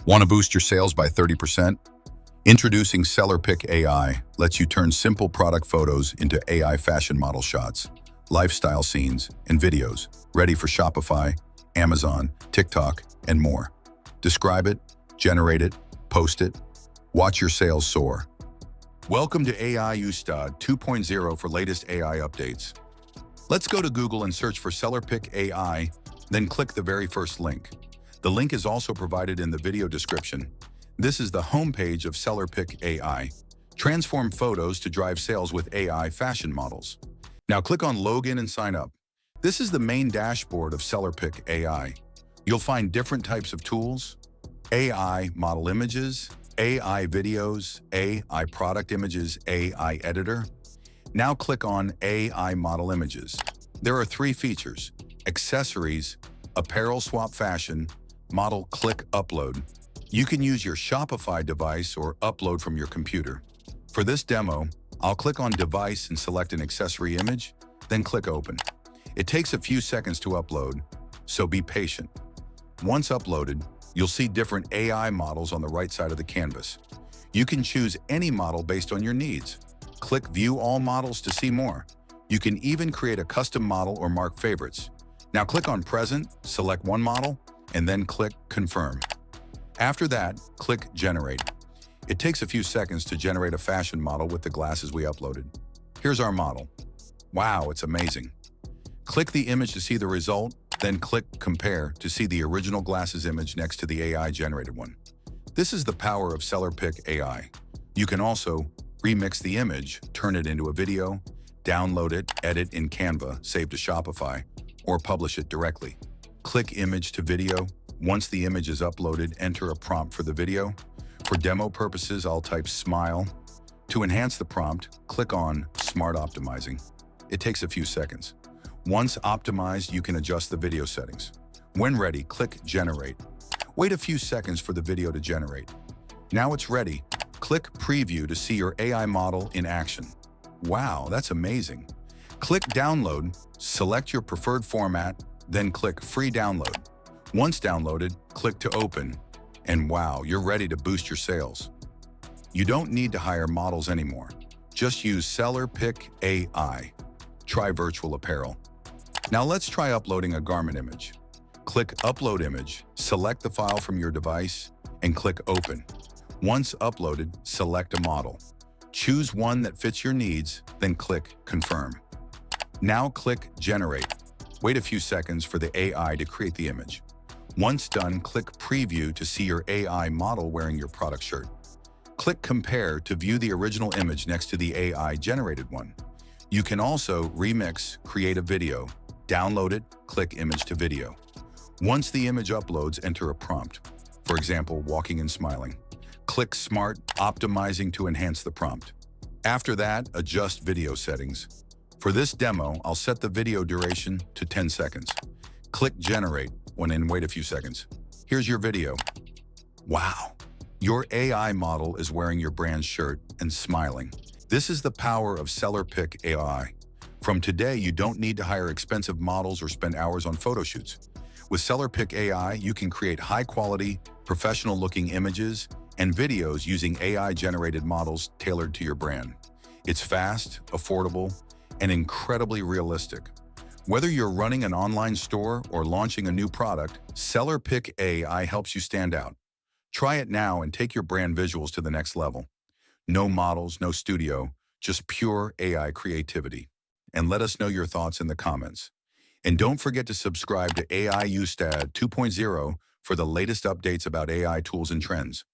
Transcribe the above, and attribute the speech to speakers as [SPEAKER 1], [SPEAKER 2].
[SPEAKER 1] Want to boost your sales by 30%? Introducing SellerPic AI lets you turn simple product photos into AI fashion model shots, lifestyle scenes, and videos, ready for Shopify, Amazon, TikTok, and more. Describe it, generate it, post it, watch your sales soar. Welcome to AI Ustad 2.0 for latest AI updates. Let's go to Google and search for SellerPic AI, then click the very first link. The link is also provided in the video description. This is the homepage of SellerPic AI. Transform photos to drive sales with AI fashion models. Now click on Login and sign up. This is the main dashboard of SellerPic AI. You'll find different types of tools: AI model images, AI videos, AI product images, AI editor. Now click on AI model images. There are three features: accessories, apparel swap fashion, model click upload. You can use your Shopify device or upload from your computer. For this demo, I'll click on device and select an accessory image, then click open. It takes a few seconds to upload, so be patient. Once uploaded, you'll see different AI models on the right side of the canvas. You can choose any model based on your needs. Click View All Models to see more. You can even create a custom model or mark favorites. Now click on Present, select one model, and then click Confirm. After that, click Generate. It takes a few seconds to generate a fashion model with the glasses we uploaded. Here's our model. Wow, it's amazing. Click the image to see the result, then click Compare to see the original glasses image next to the AI-generated one. This is the power of SellerPic AI. You can also remix the image, turn it into a video, download it, edit in Canva, save to Shopify, or publish it directly. Click Image to Video. Once the image is uploaded, enter a prompt for the video. For demo purposes, I'll type smile. To enhance the prompt, click on Smart Optimizing. It takes a few seconds. Once optimized, you can adjust the video settings. When ready, click Generate. Wait a few seconds for the video to generate. Now it's ready. Click Preview to see your AI model in action. Wow, that's amazing. Click Download, select your preferred format, then click Free Download. Once downloaded, click to open, and wow, you're ready to boost your sales. You don't need to hire models anymore. Just use SellerPic AI. Try virtual apparel. Now let's try uploading a garment image. Click Upload Image, select the file from your device, and click Open. Once uploaded, select a model. Choose one that fits your needs, then click Confirm. Now click Generate. Wait a few seconds for the AI to create the image. Once done, click Preview to see your AI model wearing your product shirt. Click Compare to view the original image next to the AI-generated one. You can also remix, create a video, download it, click Image to Video. Once the image uploads, enter a prompt. For example, walking and smiling. Click Smart Optimizing to enhance the prompt. After that, adjust video settings. For this demo, I'll set the video duration to 10 seconds. Click Generate and wait a few seconds. Here's your video. Wow! Your AI model is wearing your brand's shirt and smiling. This is the power of SellerPic AI. From today, you don't need to hire expensive models or spend hours on photo shoots. With SellerPic AI, you can create high-quality, professional-looking images and videos using AI-generated models tailored to your brand. It's fast, affordable, and incredibly realistic. Whether you're running an online store or launching a new product, SellerPic AI helps you stand out. Try it now and take your brand visuals to the next level. No models, no studio, just pure AI creativity. And let us know your thoughts in the comments. And don't forget to subscribe to AI Ustad 2.0 for the latest updates about AI tools and trends.